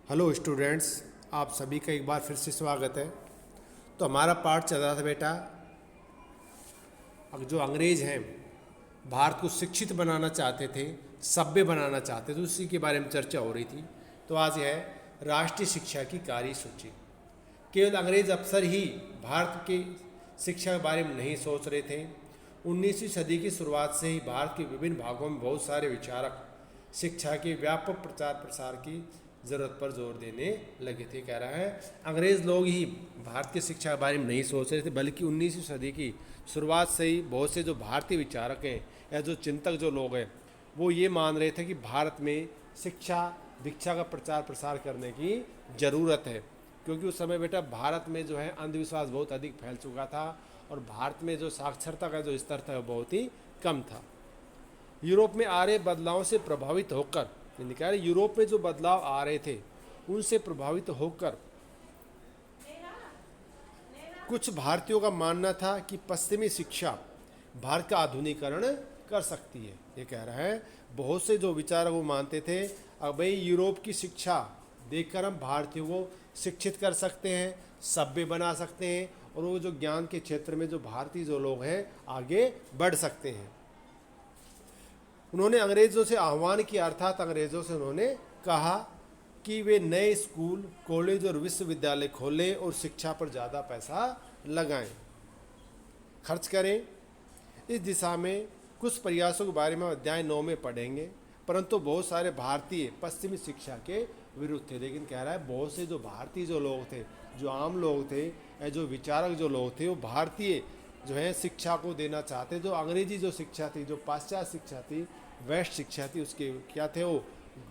Hello students, आप सभी का एक बार फिर से स्वागत है। तो हमारा पाठ चल रहा था बेटा, अब जो अंग्रेज़ हैं भारत को शिक्षित बनाना चाहते थे, सभ्य बनाना चाहते थे, उसी के बारे में चर्चा हो रही थी। तो आज है राष्ट्रीय शिक्षा की कार्यसूची। केवल अंग्रेज़ अफसर ही भारत की शिक्षा के बारे में नहीं सोच रहे थे। 19वीं सदी की शुरुआत से ही भारत के विभिन्न भागों में बहुत सारे विचारक शिक्षा के व्यापक प्रचार प्रसार की ज़रूरत पर जोर देने लगे थे। कह रहा है अंग्रेज़ लोग ही भारत की शिक्षा के बारे में नहीं सोच रहे थे, बल्कि 19वीं सदी की शुरुआत से ही बहुत से जो भारतीय विचारक हैं या जो चिंतक जो लोग हैं वो ये मान रहे थे कि भारत में शिक्षा दीक्षा का प्रचार प्रसार करने की ज़रूरत है। क्योंकि उस समय बेटा भारत में जो है अंधविश्वास बहुत अधिक फैल चुका था और भारत में जो साक्षरता का जो स्तर था वो बहुत ही कम था। यूरोप में आ रहे बदलावों से प्रभावित होकर, कह रहे यूरोप में जो बदलाव आ रहे थे उनसे प्रभावित होकर कुछ भारतीयों का मानना था कि पश्चिमी शिक्षा भारत का आधुनिकीकरण कर सकती है। ये कह रहा है बहुत से जो विचारक वो मानते थे अब भाई यूरोप की शिक्षा देखकर हम भारतीयों को शिक्षित कर सकते हैं, सभ्य बना सकते हैं और वो जो ज्ञान के क्षेत्र में जो भारतीय जो लोग हैं आगे बढ़ सकते हैं। उन्होंने अंग्रेज़ों से आह्वान किया, अर्थात अंग्रेज़ों से उन्होंने कहा कि वे नए स्कूल, कॉलेज और विश्वविद्यालय खोलें और शिक्षा पर ज़्यादा पैसा लगाएं, खर्च करें। इस दिशा में कुछ प्रयासों के बारे में अध्याय 9 में पढ़ेंगे, परंतु बहुत सारे भारतीय पश्चिमी शिक्षा के विरुद्ध थे। लेकिन कह रहा है बहुत से जो भारतीय जो लोग थे, जो आम लोग थे या जो विचारक जो लोग थे वो भारतीय जो है शिक्षा को देना चाहते। जो अंग्रेजी जो शिक्षा थी, जो पाश्चात्य शिक्षा थी, वेस्ट शिक्षा थी, उसके क्या थे वो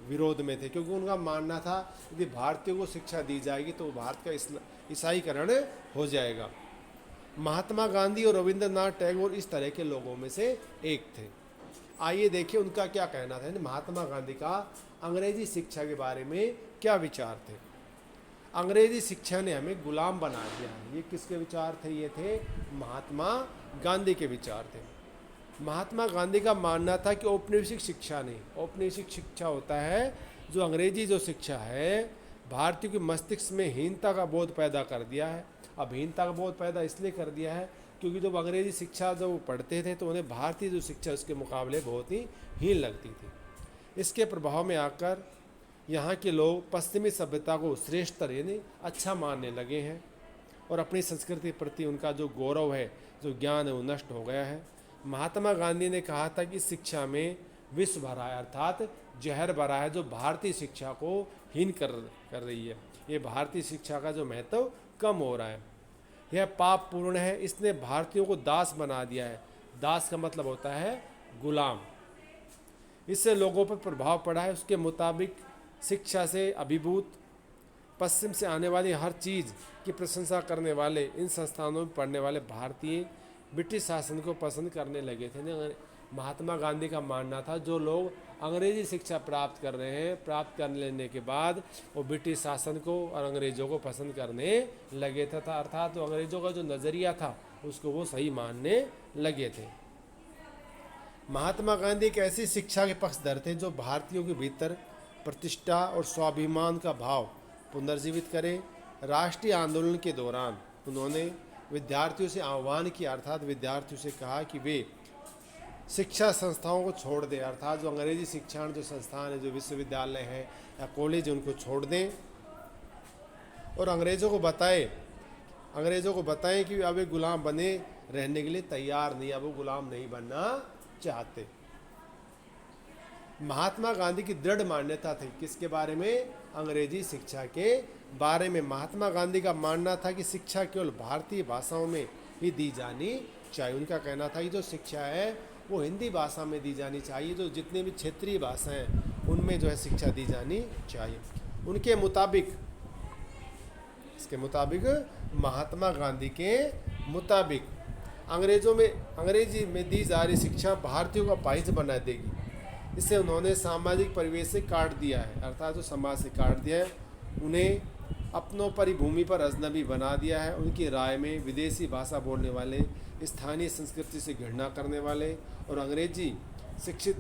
विरोध में थे। क्योंकि उनका मानना था यदि भारतीयों को शिक्षा दी जाएगी तो भारत का ईसाईकरण हो जाएगा। महात्मा गांधी और रविंद्रनाथ टैगोर इस तरह के लोगों में से एक थे। आइए देखिए उनका क्या कहना था। महात्मा गांधी का अंग्रेजी शिक्षा के बारे में क्या विचार थे। अंग्रेजी शिक्षा ने हमें गुलाम बना दिया है, ये किसके विचार थे? ये थे महात्मा गांधी के विचार थे। महात्मा गांधी का मानना था कि औपनिवेशिक शिक्षा नहीं, औपनिवेशिक शिक्षा होता है जो अंग्रेजी जो शिक्षा है भारतीयों के मस्तिष्क में हीनता का बोध पैदा कर दिया है। अब हीनता का बोध पैदा इसलिए कर दिया है क्योंकि जब अंग्रेजी शिक्षा जब वो पढ़ते थे तो उन्हें भारतीय जो शिक्षा उसके मुकाबले बहुत ही हीन लगती थी। इसके प्रभाव में आकर यहाँ के लोग पश्चिमी सभ्यता को श्रेष्ठतर यानी अच्छा मानने लगे हैं और अपनी संस्कृति के प्रति उनका जो गौरव है, जो ज्ञान है वो नष्ट हो गया है। महात्मा गांधी ने कहा था कि इस शिक्षा में विष भरा है, अर्थात जहर भरा है जो भारतीय शिक्षा को हीन कर रही है। ये भारतीय शिक्षा का जो महत्व कम हो रहा है, यह पाप पूर्ण है, इसने भारतीयों को दास बना दिया है। दास का मतलब होता है गुलाम। इससे लोगों पर प्रभाव पड़ा है। उसके मुताबिक शिक्षा से अभिभूत पश्चिम से आने वाली हर चीज़ की प्रशंसा करने वाले इन संस्थानों में पढ़ने वाले भारतीय ब्रिटिश शासन को पसंद करने लगे थे। महात्मा गांधी का मानना था जो लोग अंग्रेजी शिक्षा प्राप्त कर रहे हैं, प्राप्त कर लेने के बाद वो ब्रिटिश शासन को और अंग्रेज़ों को पसंद करने लगे थे, अर्थात तो अंग्रेज़ों का जो नज़रिया था उसको वो सही मानने लगे थे। महात्मा गांधी एक ऐसी शिक्षा के पक्षधर थे जो भारतीयों के भीतर प्रतिष्ठा और स्वाभिमान का भाव पुनर्जीवित करें। राष्ट्रीय आंदोलन के दौरान उन्होंने विद्यार्थियों से आह्वान किया, अर्थात विद्यार्थियों से कहा कि वे शिक्षा संस्थाओं को छोड़ दें, अर्थात जो अंग्रेजी शिक्षण जो संस्थान है, जो विश्वविद्यालय हैं या कॉलेज उनको छोड़ दें और अंग्रेज़ों को बताएं कि अब वे गुलाम बने रहने के लिए तैयार नहीं, अब वो गुलाम नहीं बनना चाहते। महात्मा गांधी की दृढ़ मान्यता थी किसके बारे में? अंग्रेजी शिक्षा के बारे में। महात्मा गांधी का मानना था कि शिक्षा केवल भारतीय भाषाओं में ही दी जानी चाहिए। उनका कहना था कि जो शिक्षा है वो हिंदी भाषा में दी जानी चाहिए, जो जितनी भी क्षेत्रीय भाषाएं हैं उनमें जो है शिक्षा दी जानी चाहिए। उनके मुताबिक, इसके मुताबिक महात्मा गांधी के मुताबिक अंग्रेजी में दी जा रही शिक्षा भारतीयों का पाहिज बना देगी। इससे उन्होंने सामाजिक परिवेश से काट दिया है, अर्थात जो समाज से काट दिया है, उन्हें अपनों पर ही भूमि पर अजनबी बना दिया है। उनकी राय में विदेशी भाषा बोलने वाले, स्थानीय संस्कृति से घृणा करने वाले और अंग्रेजी शिक्षित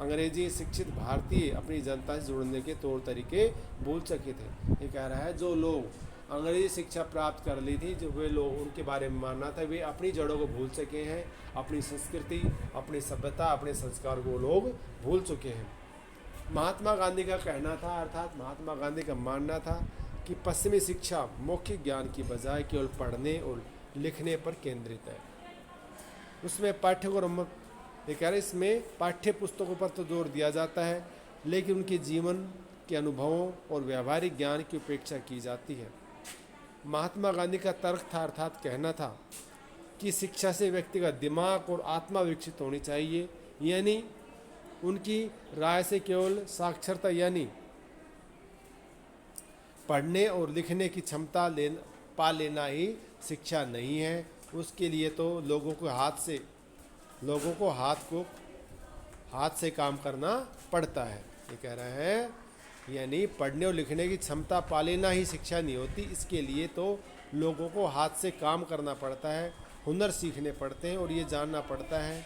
अंग्रेजी शिक्षित भारतीय अपनी जनता से जुड़ने के तौर तरीके भूल चुके थे। ये कह रहा है जो लोग अंग्रेजी शिक्षा प्राप्त कर ली थी, जो वे लोग उनके बारे में मानना था, वे अपनी जड़ों को भूल चुके हैं, अपनी संस्कृति, अपनी सभ्यता, अपने संस्कार को लोग भूल चुके हैं। महात्मा गांधी का कहना था, अर्थात महात्मा गांधी का मानना था कि पश्चिमी शिक्षा मौखिक ज्ञान की बजाय केवल पढ़ने और लिखने पर केंद्रित है। उसमें पाठ्यक्रम ये कह रहे इसमें पाठ्य पुस्तकों पर तो जोर दिया जाता है, लेकिन उनके जीवन के अनुभवों और व्यावहारिक ज्ञान की उपेक्षा की जाती है। महात्मा गांधी का तर्क था, अर्थात कहना था कि शिक्षा से व्यक्ति का दिमाग और आत्मा विकसित होनी चाहिए, यानी उनकी राय से केवल साक्षरता यानी पढ़ने और लिखने की क्षमता पा लेना ही शिक्षा नहीं है। उसके लिए तो लोगों को हाथ से काम करना पड़ता है। ये कह रहे हैं यानी पढ़ने और लिखने की क्षमता पा लेना ही शिक्षा नहीं होती, इसके लिए तो लोगों को हाथ से काम करना पड़ता है, हुनर सीखने पड़ते हैं और ये जानना पड़ता है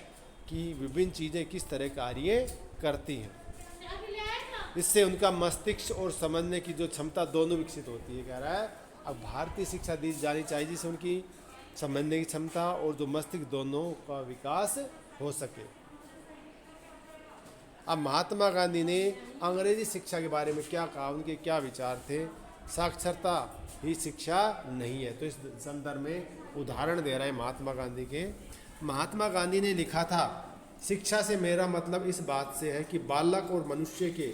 कि विभिन्न चीज़ें किस तरह कार्य करती हैं। इससे उनका मस्तिष्क और समझने की जो क्षमता दोनों विकसित होती है। कह रहा है अब भारतीय शिक्षा दी जानी चाहिए जिससे उनकी समझने की क्षमता और जो मस्तिष्क दोनों का विकास हो सके। अब महात्मा गांधी ने अंग्रेजी शिक्षा के बारे में क्या कहा, उनके क्या विचार थे। साक्षरता ही शिक्षा नहीं है, तो इस संदर्भ में उदाहरण दे रहे हैं महात्मा गांधी के। महात्मा गांधी ने लिखा था, शिक्षा से मेरा मतलब इस बात से है कि बालक और मनुष्य के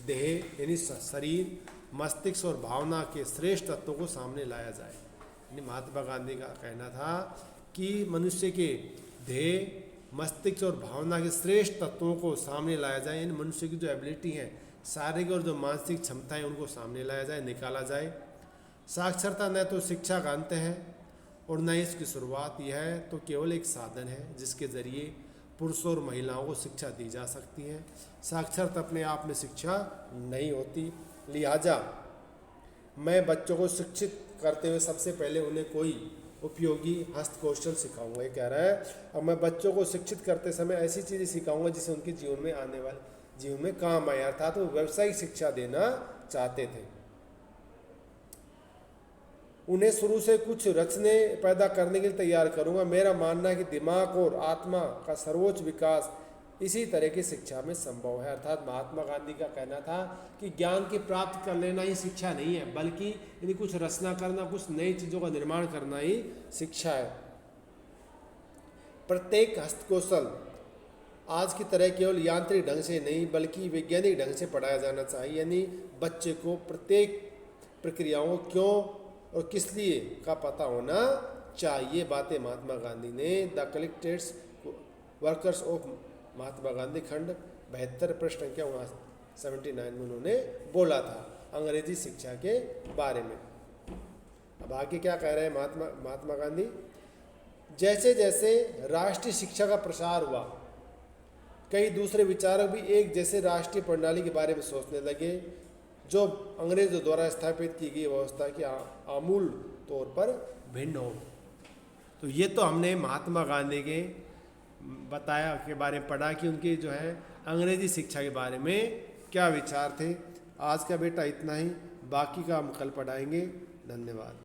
देह यानी शरीर, मस्तिष्क और भावना के श्रेष्ठ तत्वों को सामने लाया जाए। यानी महात्मा गांधी का कहना था कि मनुष्य के देह, मस्तिष्क और भावना के श्रेष्ठ तत्वों को सामने लाया जाए, यानी मनुष्य की जो एबिलिटी है, शारीरिक और जो मानसिक क्षमताएं, उनको सामने लाया जाए, निकाला जाए। साक्षरता न तो शिक्षा का अंत है और न इसकी शुरुआत। यह है तो केवल एक साधन है जिसके जरिए पुरुषों और महिलाओं को शिक्षा दी जा सकती है। साक्षरता अपने आप में शिक्षा नहीं होती। लिहाजा मैं बच्चों को शिक्षित करते हुए सबसे पहले उन्हें कोई उपयोगी हस्त कौशल सिखाऊंगा। ये कह रहा है अब मैं बच्चों को शिक्षित करते समय ऐसी चीज़ें सिखाऊंगा जिससे उनके जीवन में आने वाले जीवन में काम आए, अर्थात वो व्यावसायिक शिक्षा देना चाहते थे। उन्हें शुरू से कुछ रचने पैदा करने के लिए तैयार करूंगा। मेरा मानना है कि दिमाग और आत्मा का सर्वोच्च विकास इसी तरह की शिक्षा में संभव है। अर्थात महात्मा गांधी का कहना था कि ज्ञान की प्राप्त कर लेना ही शिक्षा नहीं है, बल्कि यदि कुछ रचना करना, कुछ नई चीज़ों का निर्माण करना ही शिक्षा है। प्रत्येक हस्तकौशल आज की तरह केवल यांत्रिक ढंग से नहीं बल्कि वैज्ञानिक ढंग से पढ़ाया जाना चाहिए, यानी बच्चे को प्रत्येक प्रक्रियाओं क्यों और किस लिए का पता होना चाहिए। बातें महात्मा गांधी ने the कलेक्टेड्स workers of Mahatma Gandhi खंड 72 प्रश्न संख्या 79 में उन्होंने बोला था अंग्रेजी शिक्षा के बारे में। अब आगे क्या कह रहे हैं महात्मा गांधी, जैसे जैसे राष्ट्रीय शिक्षा का प्रसार हुआ, कई दूसरे विचारक भी एक जैसे राष्ट्रीय प्रणाली के बारे में सोचने लगे जो अंग्रेजों द्वारा स्थापित की गई व्यवस्था की आमूल तौर पर भिन्न हो। तो ये तो हमने महात्मा गांधी के बताया के बारे में पढ़ा कि उनके जो है अंग्रेजी शिक्षा के बारे में क्या विचार थे। आज का बेटा इतना ही, बाकी का हम कल पढ़ाएंगे। धन्यवाद।